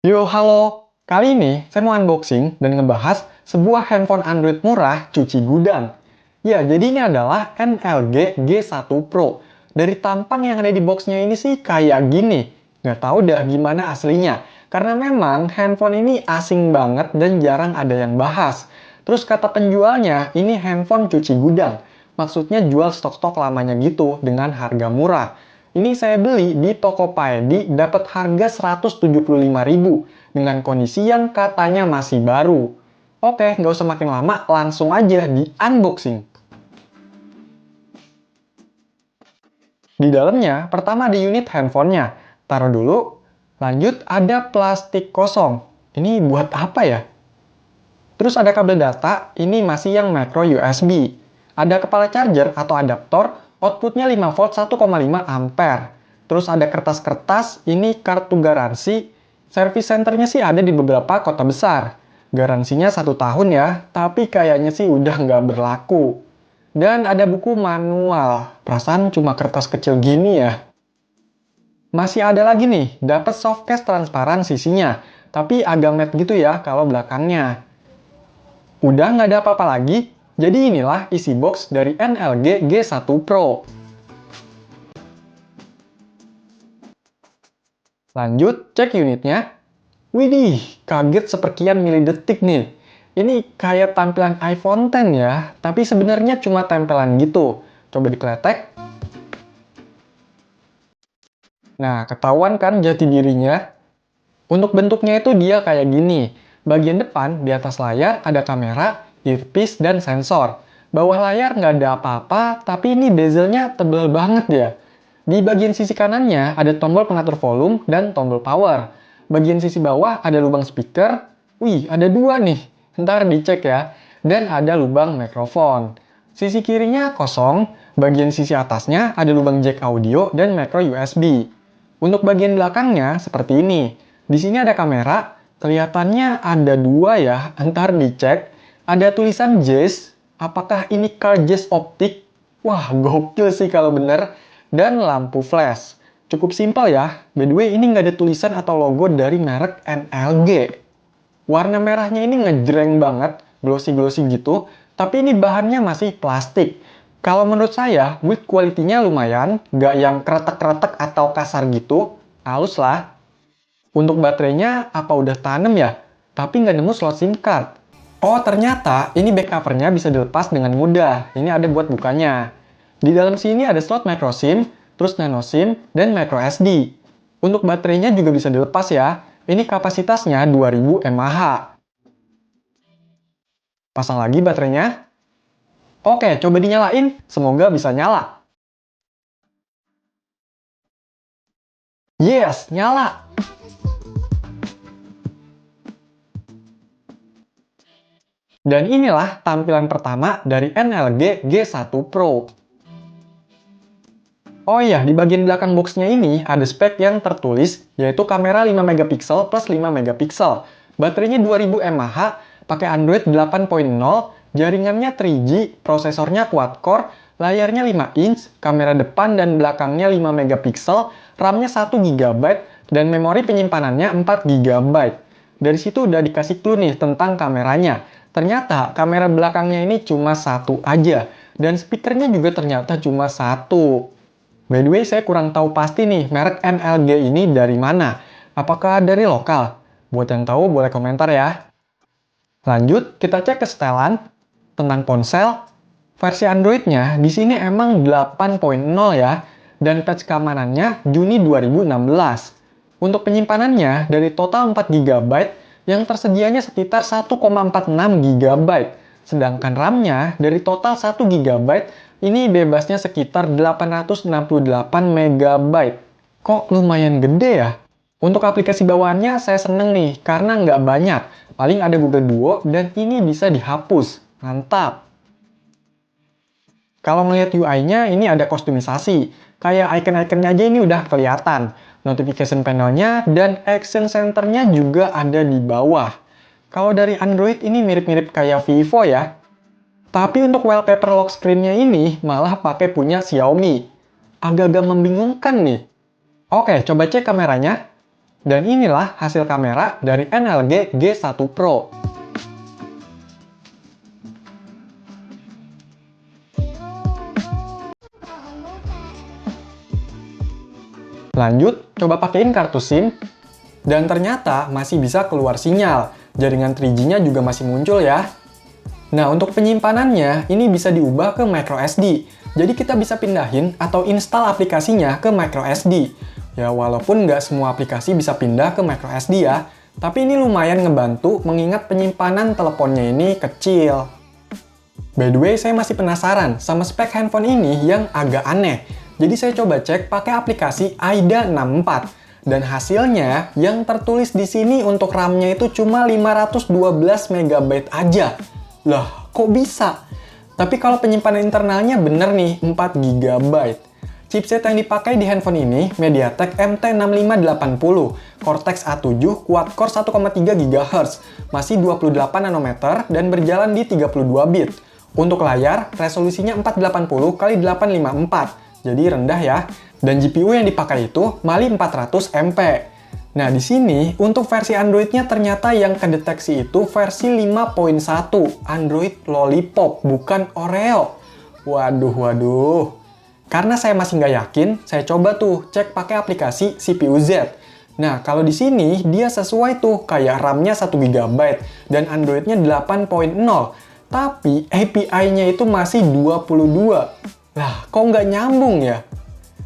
Yo, halo! Kali ini saya mau unboxing dan ngebahas sebuah handphone Android murah cuci gudang. Ya, jadi ini adalah NLG G1 Pro. Dari tampang yang ada di boxnya ini sih kayak gini. Nggak tahu dah gimana aslinya. Karena memang handphone ini asing banget dan jarang ada yang bahas. Terus kata penjualnya, ini handphone cuci gudang. Maksudnya jual stok-stok lamanya gitu dengan harga murah. Ini saya beli di Tokopedia dapat harga 175.000 dengan kondisi yang katanya masih baru. Oke, nggak usah makin lama, langsung aja di unboxing. Di dalamnya, pertama di unit handphonenya. Taruh dulu. Lanjut, ada plastik kosong. Ini buat apa ya? Terus ada kabel data, ini masih yang micro USB. Ada kepala charger atau adaptor, outputnya 5 volt 1,5 ampere. Terus ada kertas-kertas, ini kartu garansi. Service centernya sih ada di beberapa kota besar. Garansinya 1 tahun ya, tapi kayaknya sih udah nggak berlaku. Dan ada buku manual, perasaan cuma kertas kecil gini ya. Masih ada lagi nih, dapat softcase transparan sisinya, tapi agak matte gitu ya kalau belakangnya. Udah nggak ada apa-apa lagi, jadi inilah isi box dari NLG G1 Pro. Lanjut, cek unitnya. Widih, kaget seperkian milidetik nih. Ini kayak tampilan iPhone X ya, tapi sebenarnya cuma tempelan gitu. Coba dikletek. Nah, ketahuan kan jati dirinya? Untuk bentuknya itu dia kayak gini. Bagian depan, di atas layar, ada kamera, earpiece, dan sensor. Bawah layar nggak ada apa-apa, tapi ini bezelnya tebal banget ya. Di bagian sisi kanannya, ada tombol pengatur volume dan tombol power. Bagian sisi bawah ada lubang speaker. Wih, ada dua nih. Ntar dicek ya. Dan ada lubang mikrofon. Sisi kirinya kosong, bagian sisi atasnya ada lubang jack audio dan micro USB. Untuk bagian belakangnya seperti ini. Di sini ada kamera, kelihatannya ada dua ya, ntar dicek. Ada tulisan Jazz, apakah ini car Jazz optik? Wah, gokil sih kalau bener. Dan lampu flash. Cukup simpel ya, by the way ini nggak ada tulisan atau logo dari merek NLG. Warna merahnya ini ngejreng banget, glossy-glossy gitu, tapi ini bahannya masih plastik. Kalau menurut saya, build quality-nya lumayan, nggak yang kretek-kretek atau kasar gitu, halus lah. Untuk baterainya, apa udah tanem ya? Tapi nggak nemu slot SIM card. Oh, ternyata ini back covernya bisa dilepas dengan mudah. Ini ada buat bukanya. Di dalam sini ada slot micro SIM, terus nano SIM, dan micro SD. Untuk baterainya juga bisa dilepas ya. Ini kapasitasnya 2000 mAh. Pasang lagi baterainya. Oke, coba dinyalain. Semoga bisa nyala. Yes, nyala! Dan inilah tampilan pertama dari NLG G1 Pro. Oh iya, di bagian belakang boxnya ini ada spek yang tertulis, yaitu kamera 5 megapiksel plus 5 megapiksel. Baterainya 2000 mAh, pakai Android 8.0, jaringannya 3G, prosesornya quad-core, layarnya 5 inch, kamera depan dan belakangnya 5 megapiksel, RAM-nya 1 GB, dan memori penyimpanannya 4 GB. Dari situ udah dikasih clue nih tentang kameranya. Ternyata kamera belakangnya ini cuma satu aja, dan speakernya juga ternyata cuma satu. By the way, saya kurang tahu pasti nih merek NLG ini dari mana. Apakah dari lokal? Buat yang tahu boleh komentar ya. Lanjut, kita cek kesetelan tentang ponsel. Versi Android-nya di sini emang 8.0 ya, dan patch keamanannya Juni 2016. Untuk penyimpanannya dari total 4 GB, yang tersedianya sekitar 1,46 GB. Sedangkan RAM-nya dari total 1 GB, ini bebasnya sekitar 868 MB. Kok lumayan gede ya? Untuk aplikasi bawaannya saya seneng nih, karena nggak banyak. Paling ada Google Duo, dan ini bisa dihapus. Mantap! Kalau ngelihat UI-nya, ini ada kostumisasi. Kayak icon-iconnya aja ini udah kelihatan. Notification panelnya dan action center-nya juga ada di bawah. Kalau dari Android ini mirip-mirip kayak Vivo ya. Tapi untuk wallpaper lock screen-nya ini malah pakai punya Xiaomi. Agak-agak membingungkan nih. Oke, coba cek kameranya. Dan inilah hasil kamera dari NLG G1 Pro. Lanjut, coba pakein kartu SIM. Dan ternyata masih bisa keluar sinyal. Jaringan 3G-nya juga masih muncul ya. Nah, untuk penyimpanannya, ini bisa diubah ke microSD. Jadi kita bisa pindahin atau install aplikasinya ke microSD. Ya, walaupun nggak semua aplikasi bisa pindah ke microSD ya, tapi ini lumayan ngebantu mengingat penyimpanan teleponnya ini kecil. By the way, saya masih penasaran sama spek handphone ini yang agak aneh. Jadi saya coba cek pakai aplikasi AIDA 64. Dan hasilnya, yang tertulis di sini untuk RAM-nya itu cuma 512 MB aja. Lah, kok bisa? Tapi kalau penyimpanan internalnya bener nih, 4 GB. Chipset yang dipakai di handphone ini MediaTek MT6580, Cortex A7, quad-core 1,3 GHz, masih 28 nanometer dan berjalan di 32 bit. Untuk layar, resolusinya 480x854, jadi rendah ya. Dan GPU yang dipakai itu Mali 400 MP. Nah, di sini untuk versi Android-nya ternyata yang kedeteksi itu versi 5.1, Android Lollipop, bukan Oreo. Waduh. Karena saya masih nggak yakin, saya coba tuh cek pakai aplikasi CPU Z. Nah, kalau di sini dia sesuai tuh kayak RAM-nya 1 GB dan Android-nya 8.0. Tapi API-nya itu masih 22. Lah, kok nggak nyambung ya?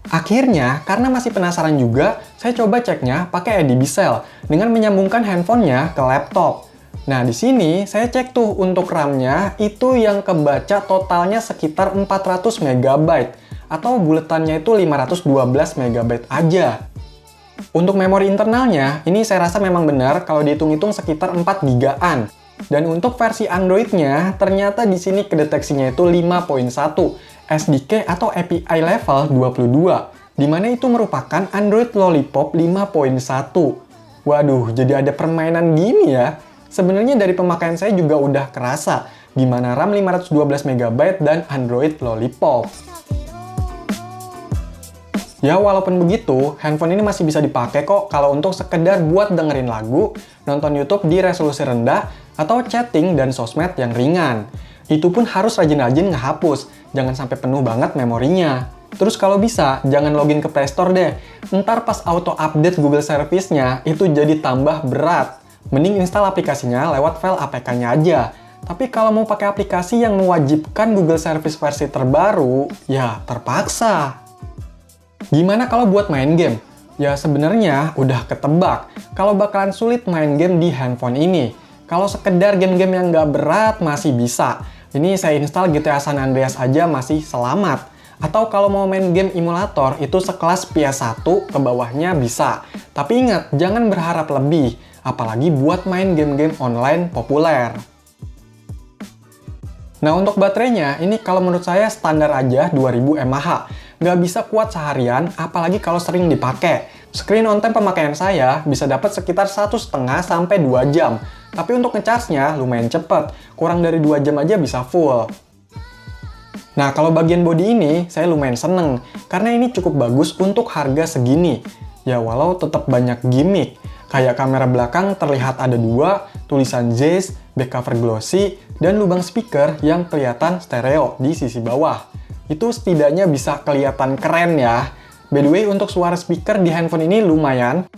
Akhirnya, karena masih penasaran juga, saya coba ceknya pakai ADB-Cell dengan menyambungkan handphonenya ke laptop. Nah, di sini saya cek tuh untuk RAM-nya itu yang kebaca totalnya sekitar 400 MB atau buletannya itu 512 MB aja. Untuk memori internalnya, ini saya rasa memang benar kalau dihitung-hitung sekitar 4 GB-an. Dan untuk versi Android-nya, ternyata di sini kedeteksinya itu 5.1, SDK atau API level 22, di mana itu merupakan Android Lollipop 5.1. Waduh, jadi ada permainan gini ya. Sebenarnya dari pemakaian saya juga udah kerasa gimana RAM 512 MB dan Android Lollipop. Ya, walaupun begitu, handphone ini masih bisa dipakai kok kalau untuk sekedar buat dengerin lagu, nonton YouTube di resolusi rendah, atau chatting dan sosmed yang ringan. Itu pun harus rajin-rajin ngehapus, jangan sampai penuh banget memorinya. Terus kalau bisa, jangan login ke Play Store deh. Ntar pas auto-update Google Service-nya, itu jadi tambah berat. Mending install aplikasinya lewat file APK-nya aja. Tapi kalau mau pakai aplikasi yang mewajibkan Google Service versi terbaru, ya terpaksa. Gimana kalau buat main game? Ya sebenarnya udah ketebak kalau bakalan sulit main game di handphone ini. Kalau sekedar game-game yang nggak berat masih bisa. Ini saya install GTA San Andreas aja masih selamat. Atau kalau mau main game emulator itu sekelas PS1 ke bawahnya bisa. Tapi ingat, jangan berharap lebih. Apalagi buat main game-game online populer. Nah untuk baterainya, ini kalau menurut saya standar aja 2000 mAh. Nggak bisa kuat seharian, apalagi kalau sering dipakai. Screen on time pemakaian saya bisa dapat sekitar 1,5 sampai 2 jam. Tapi untuk ngecharge-nya lumayan cepet, kurang dari 2 jam aja bisa full. Nah kalau bagian bodi ini, saya lumayan seneng, karena ini cukup bagus untuk harga segini. Ya walau tetap banyak gimmick, kayak kamera belakang terlihat ada 2, tulisan Zeiss, back cover glossy, dan lubang speaker yang kelihatan stereo di sisi bawah. Itu setidaknya bisa kelihatan keren ya. By the way, untuk suara speaker di handphone ini lumayan.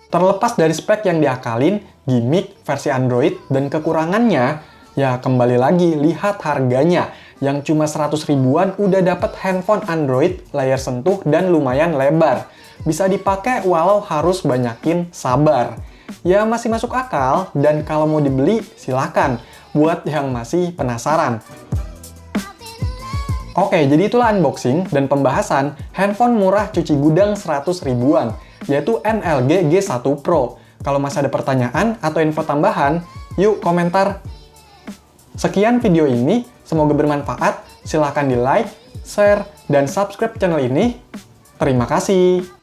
Terlepas dari spek yang diakalin, gimmick, versi Android, dan kekurangannya, ya kembali lagi lihat harganya. Yang cuma 100 ribuan udah dapat handphone Android, layar sentuh, dan lumayan lebar. Bisa dipakai walau harus banyakin sabar. Ya masih masuk akal, dan kalau mau dibeli silakan. Buat yang masih penasaran. Oke, jadi itulah unboxing dan pembahasan handphone murah cuci gudang 100 ribuan, yaitu NLG G1 Pro. Kalau masih ada pertanyaan atau info tambahan, yuk komentar. Sekian video ini, semoga bermanfaat. Silahkan di like, share, dan subscribe channel ini. Terima kasih.